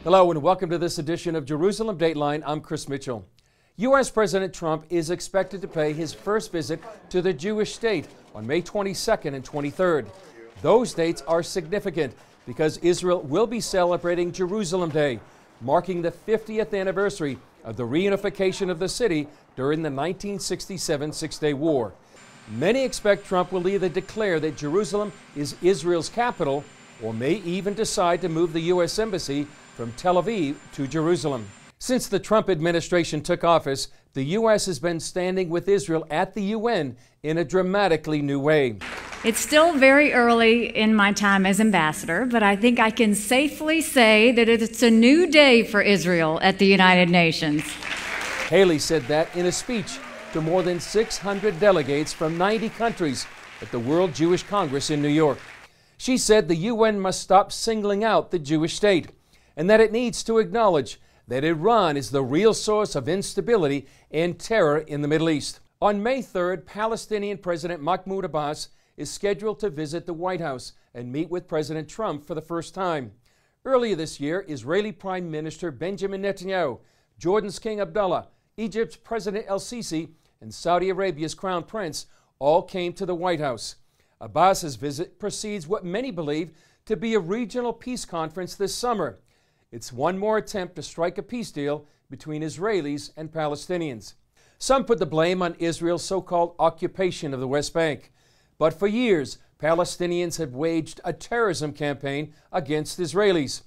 Hello and welcome to this edition of Jerusalem Dateline. I'm Chris Mitchell. U.S. President Trump is expected to pay his first visit to the Jewish state on May 22nd and 23rd. Those dates are significant because Israel will be celebrating Jerusalem Day, marking the 50th anniversary of the reunification of the city during the 1967 Six-Day War. Many expect Trump will either declare that Jerusalem is Israel's capital or may even decide to move the U.S. Embassy from Tel Aviv to Jerusalem. Since the Trump administration took office, the U.S. has been standing with Israel at the UN in a dramatically new way. It's still very early in my time as ambassador, but I think I can safely say that it's a new day for Israel at the United Nations. Haley said that in a speech to more than 600 delegates from 90 countries at the World Jewish Congress in New York. She said the UN must stop singling out the Jewish state and that it needs to acknowledge that Iran is the real source of instability and terror in the Middle East. On May 3rd, Palestinian President Mahmoud Abbas is scheduled to visit the White House and meet with President Trump for the first time. Earlier this year, Israeli Prime Minister Benjamin Netanyahu, Jordan's King Abdullah, Egypt's President El-Sisi, and Saudi Arabia's Crown Prince all came to the White House. Abbas's visit precedes what many believe to be a regional peace conference this summer. It's one more attempt to strike a peace deal between Israelis and Palestinians. Some put the blame on Israel's so-called occupation of the West Bank. But for years, Palestinians have waged a terrorism campaign against Israelis.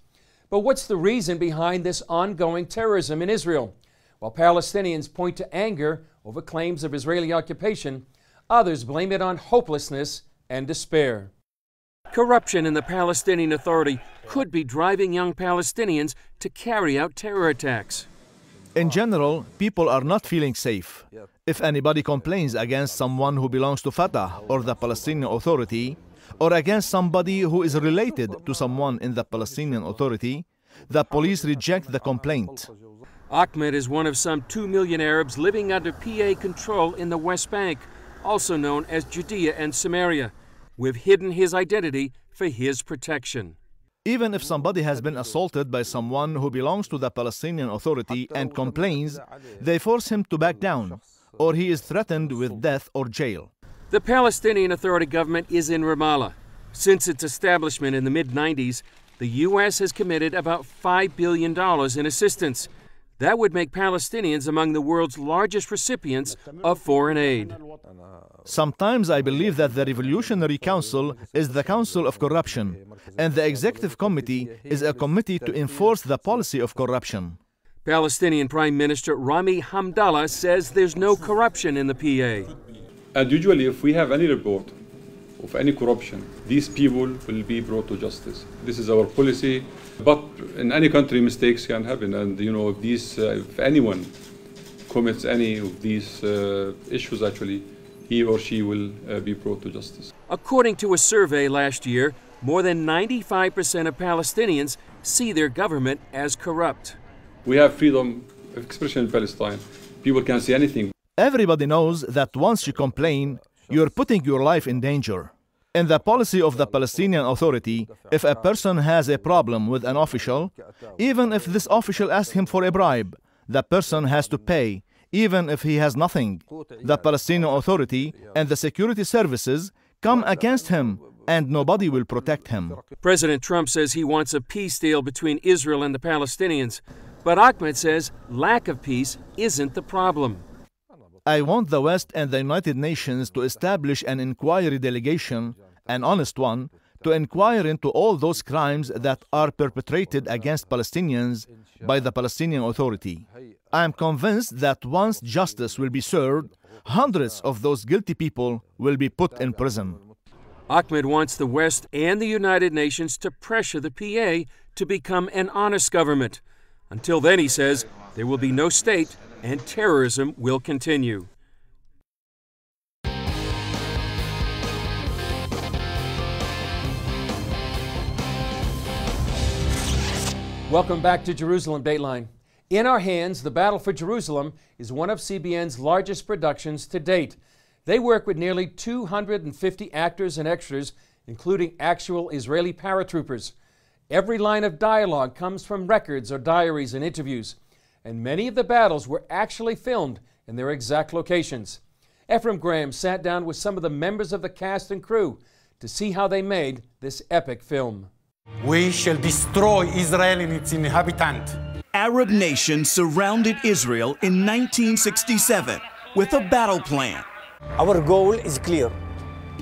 But what's the reason behind this ongoing terrorism in Israel? While Palestinians point to anger over claims of Israeli occupation, others blame it on hopelessness and despair. Corruption in the Palestinian Authority could be driving young Palestinians to carry out terror attacks. In general, people are not feeling safe. If anybody complains against someone who belongs to Fatah or the Palestinian Authority, or against somebody who is related to someone in the Palestinian Authority, the police reject the complaint. Ahmed is one of some 2 million Arabs living under PA control in the West Bank, also known as Judea and Samaria. We've hidden his identity for his protection. Even if somebody has been assaulted by someone who belongs to the Palestinian Authority and complains, they force him to back down, or he is threatened with death or jail. The Palestinian Authority government is in Ramallah. Since its establishment in the mid-90s, the U.S. has committed about $5 billion in assistance. That would make Palestinians among the world's largest recipients of foreign aid. Sometimes I believe that the Revolutionary Council is the council of corruption, and the Executive Committee is a committee to enforce the policy of corruption. Palestinian Prime Minister Rami Hamdallah says there's no corruption in the PA. And usually if we have any report of any corruption, these people will be brought to justice. This is our policy. But in any country, mistakes can happen, and if anyone commits any of these issues, actually, he or she will be brought to justice. According to a survey last year, more than 95% of Palestinians see their government as corrupt. We have freedom of expression in Palestine. People can say anything. Everybody knows that once you complain, you're putting your life in danger. In the policy of the Palestinian Authority, if a person has a problem with an official, even if this official asks him for a bribe, the person has to pay, even if he has nothing. The Palestinian Authority and the security services come against him, and nobody will protect him. President Trump says he wants a peace deal between Israel and the Palestinians, but Ahmed says lack of peace isn't the problem. I want the West and the United Nations to establish an inquiry delegation, an honest one, to inquire into all those crimes that are perpetrated against Palestinians by the Palestinian Authority. I am convinced that once justice will be served, hundreds of those guilty people will be put in prison. Ahmed wants the West and the United Nations to pressure the PA to become an honest government. Until then, he says, there will be no state and terrorism will continue. Welcome back to Jerusalem Dateline. In our hands, The Battle for Jerusalem is one of CBN's largest productions to date. They work with nearly 250 actors and extras, including actual Israeli paratroopers. Every line of dialogue comes from records or diaries and interviews, and many of the battles were actually filmed in their exact locations. Ephraim Graham sat down with some of the members of the cast and crew to see how they made this epic film. We shall destroy Israel and its inhabitant. Arab nations surrounded Israel in 1967 with a battle plan. Our goal is clear: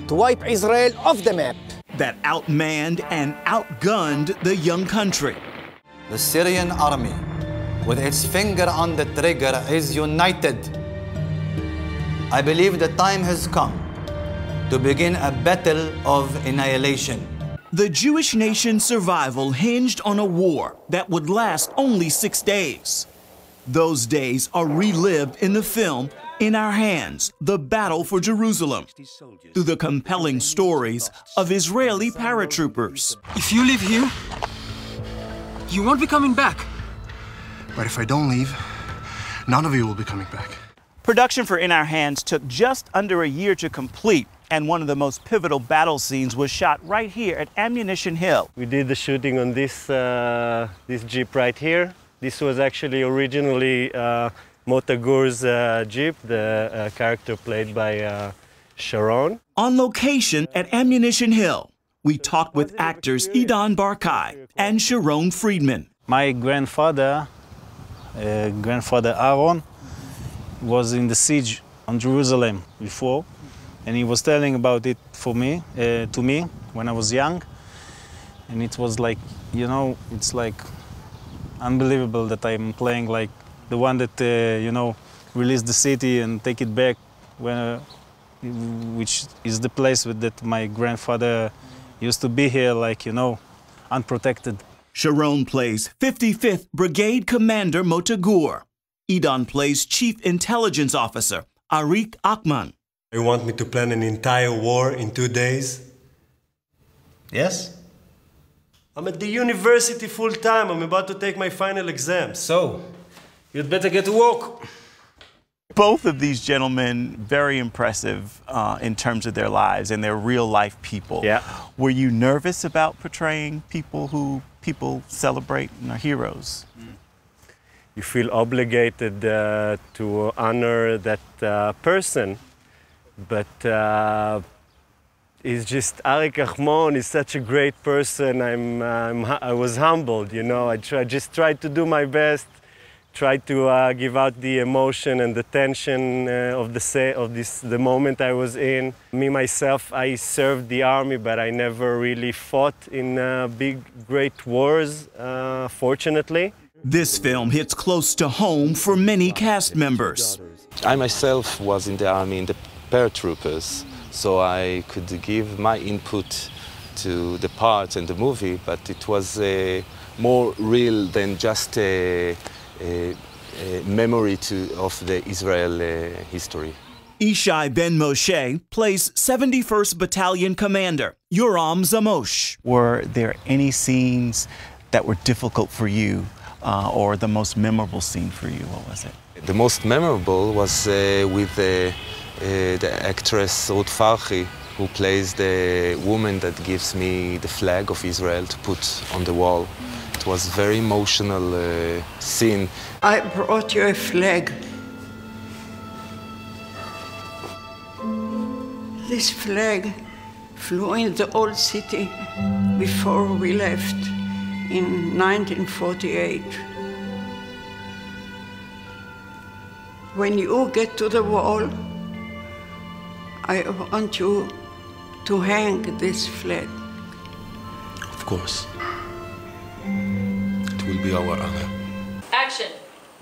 to wipe Israel off the map. That outmanned and outgunned the young country. The Syrian army, with its finger on the trigger, is united. I believe the time has come to begin a battle of annihilation. The Jewish nation's survival hinged on a war that would last only 6 days. Those days are relived in the film In Our Hands, The Battle for Jerusalem, through the compelling stories of Israeli paratroopers. If you live here, you won't be coming back. But if I don't leave, none of you will be coming back. Production for In Our Hands took just under a year to complete, and one of the most pivotal battle scenes was shot right here at Ammunition Hill. We did the shooting on this Jeep right here. This was actually originally Motagur's Jeep, the character played by Sharon. On location at Ammunition Hill, we talked with actors Idan Barkai and Sharon Friedman. My grandfather Aaron, was in the siege on Jerusalem before, and he was telling about it to me when I was young, and it was like, you know, it's like unbelievable that I'm playing like the one that you know, released the city and take it back, which is the place that my grandfather used to be here, like, you know, unprotected. Sharon plays 55th Brigade Commander Motagur. Idan plays Chief Intelligence Officer Arik Akman. You want me to plan an entire war in 2 days? Yes? I'm at the university full time. I'm about to take my final exam. So, you'd better get to work. Both of these gentlemen, very impressive in terms of their lives, and they're real life people. Yeah. Were you nervous about portraying people who people celebrate and are heroes? You feel obligated to honor that person, but it's just Arik Ahmon is such a great person. I was humbled, you know. I just tried to do my best, tried to give out the emotion and the tension of the moment I was in. Me myself, I served the army, but I never really fought in big, great wars, fortunately. This film hits close to home for many cast members. I myself was in the army in the paratroopers, so I could give my input to the part and the movie, but it was more real than just a memory of the Israel history. Ishai Ben Moshe plays 71st Battalion Commander Yoram Zamosh. Were there any scenes that were difficult for you, or the most memorable scene for you? What was it? The most memorable was with the actress Ruth Farhi, who plays the woman that gives me the flag of Israel to put on the wall. It was a very emotional scene. I brought you a flag. This flag flew in the old city before we left in 1948. When you get to the wall, I want you to hang this flag. Of course. It will be our honor. Action.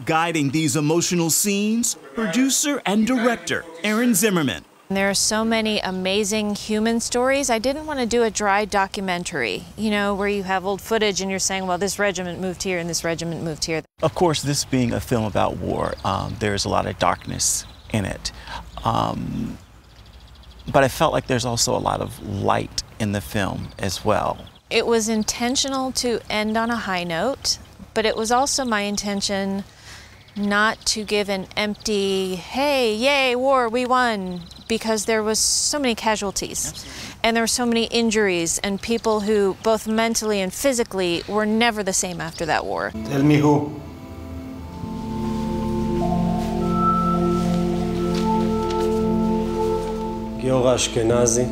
Guiding these emotional scenes, producer and director Aaron Zimmerman. There are so many amazing human stories. I didn't want to do a dry documentary, you know, where you have old footage and you're saying, well, this regiment moved here and this regiment moved here. Of course, this being a film about war, there's a lot of darkness in it. But I felt like there's also a lot of light in the film as well. It was intentional to end on a high note, but it was also my intention not to give an empty, hey, yay, war, we won, because there was so many casualties. And there were so many injuries and people who, both mentally and physically, were never the same after that war. Tell me who. Giora Ashkenazi,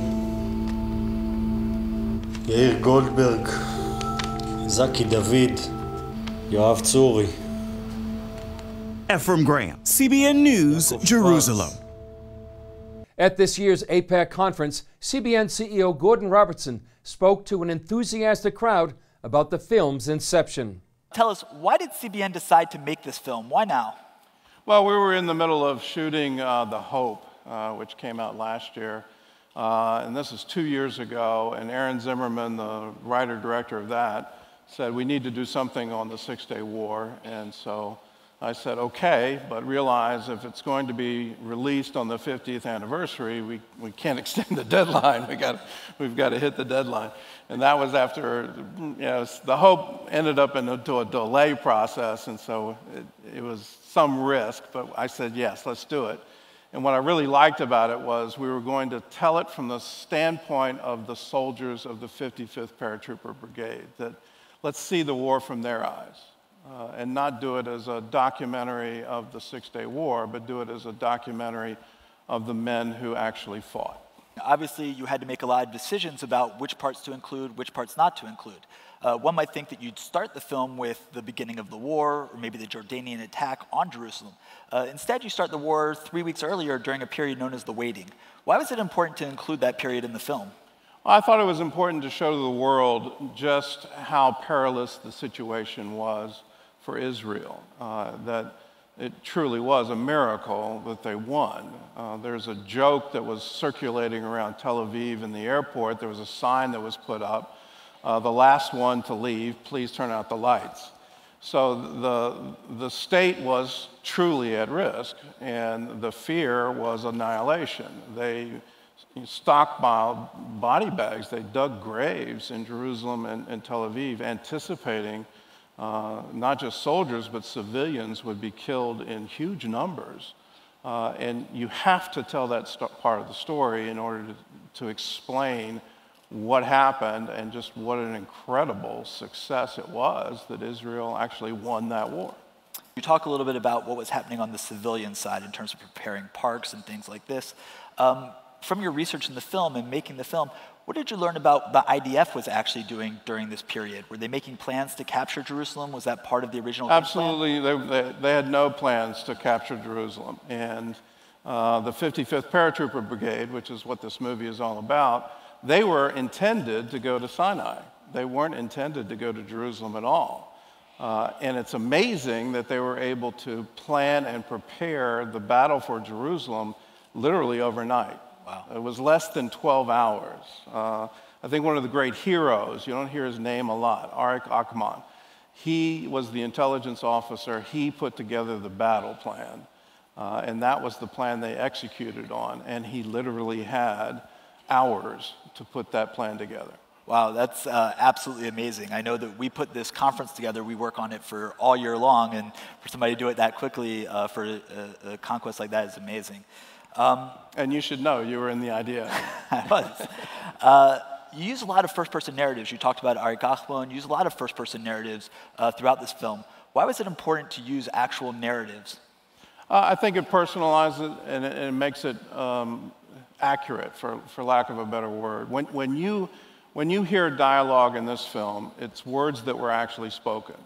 Yair Goldberg, Zaki David, Yoav Tsuri. Ephraim Graham, CBN News, Jerusalem. At this year's APAC conference, CBN CEO Gordon Robertson spoke to an enthusiastic crowd about the film's inception. Tell us, why did CBN decide to make this film? Why now? Well, we were in the middle of shooting The Hope, which came out last year. And this is 2 years ago, and Aaron Zimmerman, the writer-director of that, said we need to do something on the Six-Day War. And so I said, okay, but realize if it's going to be released on the 50th anniversary, we can't extend the deadline. We've got to hit the deadline. And that was after, The Hope ended up into a delay process, and so it was some risk, but I said, yes, let's do it. And what I really liked about it was we were going to tell it from the standpoint of the soldiers of the 55th Paratrooper Brigade, that let's see the war from their eyes, and not do it as a documentary of the Six-Day War, but do it as a documentary of the men who actually fought. Obviously, you had to make a lot of decisions about which parts to include, which parts not to include. One might think that you'd start the film with the beginning of the war, or maybe the Jordanian attack on Jerusalem. Instead, you start the war 3 weeks earlier during a period known as the waiting. Why was it important to include that period in the film? Well, I thought it was important to show the world just how perilous the situation was for Israel, that it truly was a miracle that they won. There's a joke that was circulating around Tel Aviv in the airport. There was a sign that was put up, the last one to leave, please turn out the lights. So the state was truly at risk, and the fear was annihilation. They stockpiled body bags. They dug graves in Jerusalem and Tel Aviv, anticipating not just soldiers, but civilians would be killed in huge numbers. And you have to tell that part of the story in order to explain what happened and just what an incredible success it was that Israel actually won that war. You talk a little bit about what was happening on the civilian side in terms of preparing parks and things like this. From your research in the film and making the film, what did you learn about the IDF was actually doing during this period? Were they making plans to capture Jerusalem? Was that part of the original plan? Absolutely. They had no plans to capture Jerusalem. And the 55th Paratrooper Brigade, which is what this movie is all about, they were intended to go to Sinai. They weren't intended to go to Jerusalem at all. And it's amazing that they were able to plan and prepare the battle for Jerusalem literally overnight. Wow. It was less than 12 hours. I think one of the great heroes, you don't hear his name a lot, Arik Akman, he was the intelligence officer. He put together the battle plan. And that was the plan they executed on. And he literally had hours to put that plan together. Wow, that's absolutely amazing. I know that we put this conference together. We work on it for all year long, and for somebody to do it that quickly for a conquest like that is amazing. And you should know, you were in the idea. I was. You use a lot of first-person narratives. You talked about Arik Akman. You use a lot of first-person narratives throughout this film. Why was it important to use actual narratives? I think it personalizes it and it makes it accurate, for lack of a better word. When you hear dialogue in this film, it's words that were actually spoken.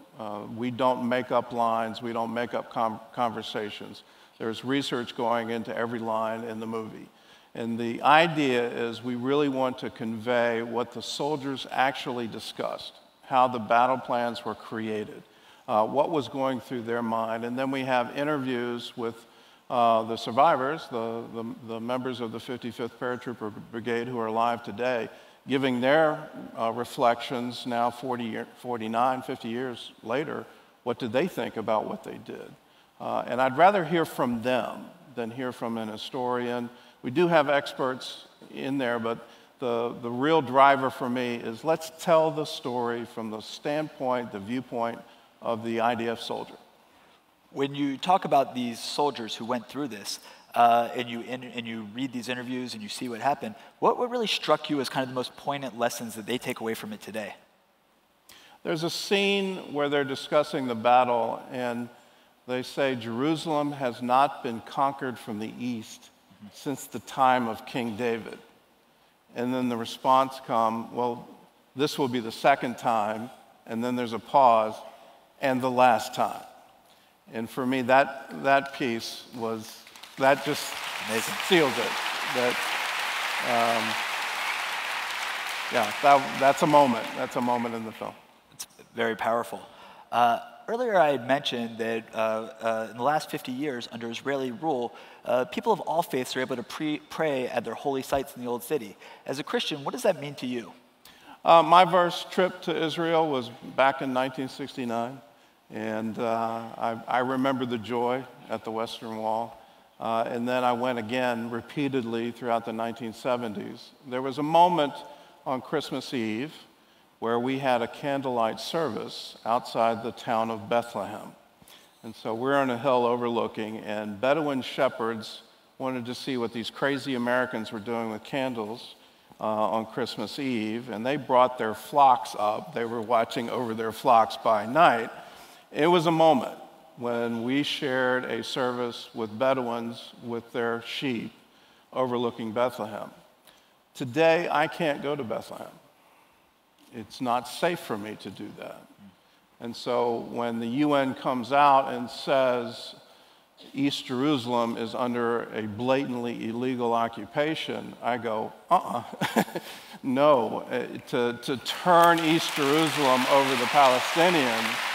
We don't make up lines. We don't make up conversations. There's research going into every line in the movie. And the idea is we really want to convey what the soldiers actually discussed, how the battle plans were created, what was going through their mind. And then we have interviews with the survivors, the members of the 55th Paratrooper Brigade who are alive today, giving their reflections now 49, 50 years later. What did they think about what they did? And I'd rather hear from them than hear from an historian. We do have experts in there, but the real driver for me is let's tell the story from the standpoint, the viewpoint of the IDF soldier. When you talk about these soldiers who went through this, and you read these interviews and you see what happened, what really struck you as kind of the most poignant lessons that they take away from it today? There's a scene where they're discussing the battle, and they say Jerusalem has not been conquered from the east since the time of King David. And then the response comes, well, this will be the second time, and then there's a pause, and the last time. And for me, that piece was, that just amazing. Seals it. That's a moment. That's a moment in the film. It's very powerful. Earlier I had mentioned that in the last 50 years, under Israeli rule, people of all faiths are able to pray at their holy sites in the Old City. As a Christian, what does that mean to you? My first trip to Israel was back in 1969, and I remember the joy at the Western Wall. And then I went again repeatedly throughout the 1970s. There was a moment on Christmas Eve where we had a candlelight service outside the town of Bethlehem. And so we're on a hill overlooking, and Bedouin shepherds wanted to see what these crazy Americans were doing with candles on Christmas Eve, and they brought their flocks up. They were watching over their flocks by night. It was a moment when we shared a service with Bedouins with their sheep overlooking Bethlehem. Today, I can't go to Bethlehem. It's not safe for me to do that. And so when the UN comes out and says East Jerusalem is under a blatantly illegal occupation, I go, no. To turn East Jerusalem over the Palestinians,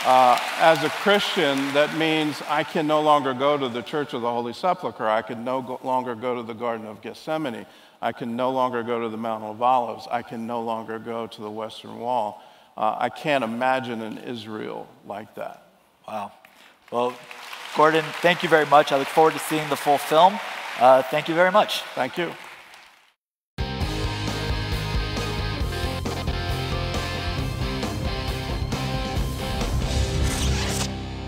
as a Christian, that means I can no longer go to the Church of the Holy Sepulchre. I can no longer go to the Garden of Gethsemane. I can no longer go to the Mount of Olives. I can no longer go to the Western Wall. I can't imagine an Israel like that. Wow. Well, Gordon, thank you very much. I look forward to seeing the full film. Thank you very much. Thank you.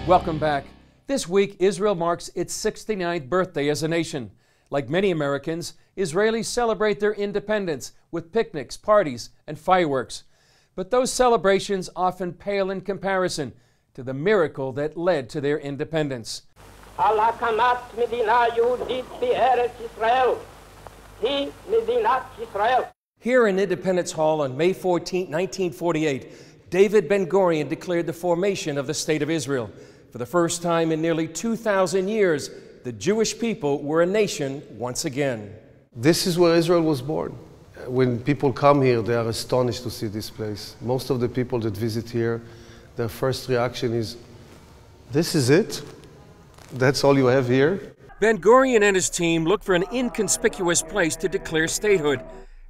Welcome back. This week, Israel marks its 69th birthday as a nation. Like many Americans, Israelis celebrate their independence with picnics, parties, and fireworks. But those celebrations often pale in comparison to the miracle that led to their independence. Here in Independence Hall on May 14, 1948, David Ben-Gurion declared the formation of the State of Israel. For the first time in nearly 2,000 years, the Jewish people were a nation once again. This is where Israel was born. When people come here, they are astonished to see this place. Most of the people that visit here, their first reaction is, this is it? That's all you have here? Ben-Gurion and his team looked for an inconspicuous place to declare statehood.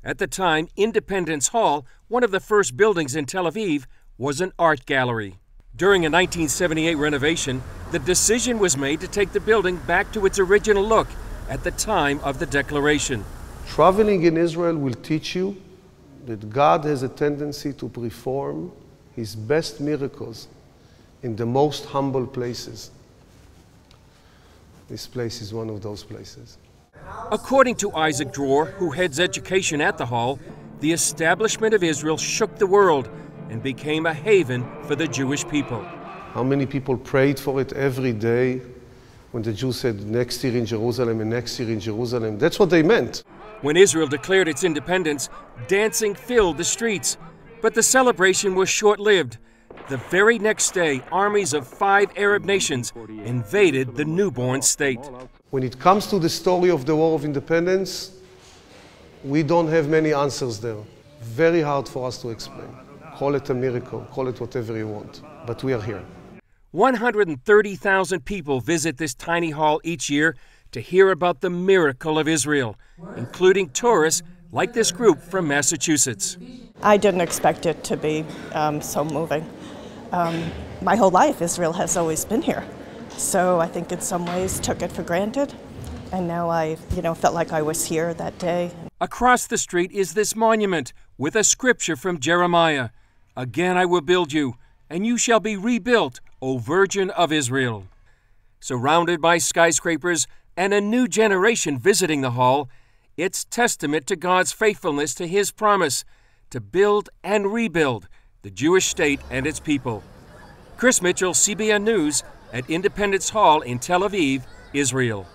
At the time, Independence Hall, one of the first buildings in Tel Aviv, was an art gallery. During a 1978 renovation, the decision was made to take the building back to its original look at the time of the declaration. Traveling in Israel will teach you that God has a tendency to perform His best miracles in the most humble places. This place is one of those places. According to Isaac Dror, who heads education at the Hall, the establishment of Israel shook the world and became a haven for the Jewish people. How many people prayed for it every day when the Jews said next year in Jerusalem and next year in Jerusalem? That's what they meant. When Israel declared its independence, dancing filled the streets. But the celebration was short-lived. The very next day, armies of 5 Arab nations invaded the newborn state. When it comes to the story of the War of Independence, we don't have many answers there. Very hard for us to explain. Call it a miracle, call it whatever you want, but we are here. 130,000 people visit this tiny hall each year to hear about the miracle of Israel, including tourists like this group from Massachusetts. I didn't expect it to be so moving. My whole life, Israel has always been here. So I think in some ways took it for granted. And now I, felt like I was here that day. Across the street is this monument with a scripture from Jeremiah. Again I will build you, and you shall be rebuilt, O Virgin of Israel. Surrounded by skyscrapers, and a new generation visiting the hall, it's testament to God's faithfulness to His promise to build and rebuild the Jewish state and its people. Chris Mitchell, CBN News, at Independence Hall in Tel Aviv, Israel.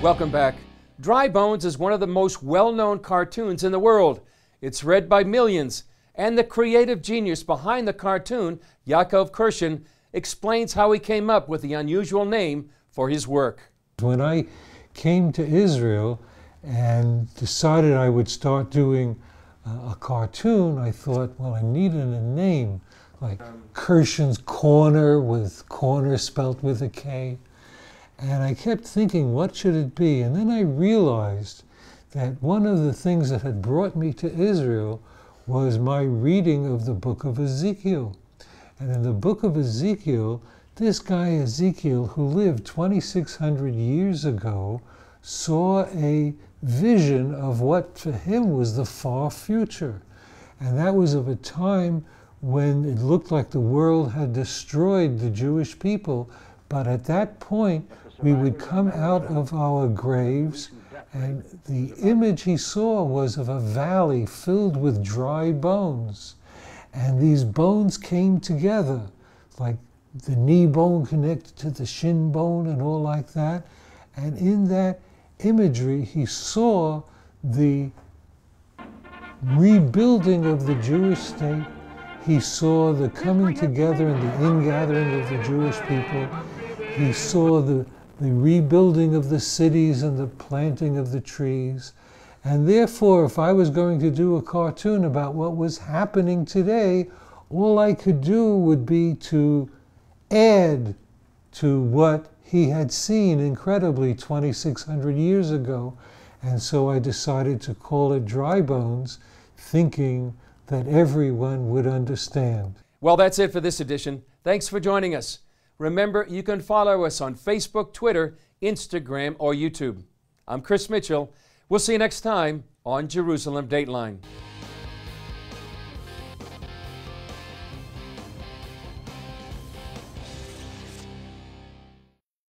Welcome back. Dry Bones is one of the most well-known cartoons in the world. It's read by millions, and the creative genius behind the cartoon, Yaakov Kirshen, explains how he came up with the unusual name for his work. When I came to Israel and decided I would start doing a cartoon, I thought, well, I needed a name, like Kirshen's Corner, with corner spelt with a K. And I kept thinking, what should it be? And then I realized that one of the things that had brought me to Israel was my reading of the book of Ezekiel. And in the book of Ezekiel, this guy Ezekiel, who lived 2,600 years ago, saw a vision of what for him was the far future. And that was of a time when it looked like the world had destroyed the Jewish people. But at that point, we would come out of our graves, and the image he saw was of a valley filled with dry bones. And these bones came together, like the knee bone connected to the shin bone and all like that. And in that imagery, he saw the rebuilding of the Jewish state. He saw the coming together and the ingathering of the Jewish people. He saw the rebuilding of the cities and the planting of the trees. And therefore, if I was going to do a cartoon about what was happening today, all I could do would be to add to what he had seen incredibly 2,600 years ago. And so I decided to call it Dry Bones, thinking that everyone would understand. Well, that's it for this edition. Thanks for joining us. Remember, you can follow us on Facebook, Twitter, Instagram, or YouTube. I'm Chris Mitchell. We'll see you next time on Jerusalem Dateline.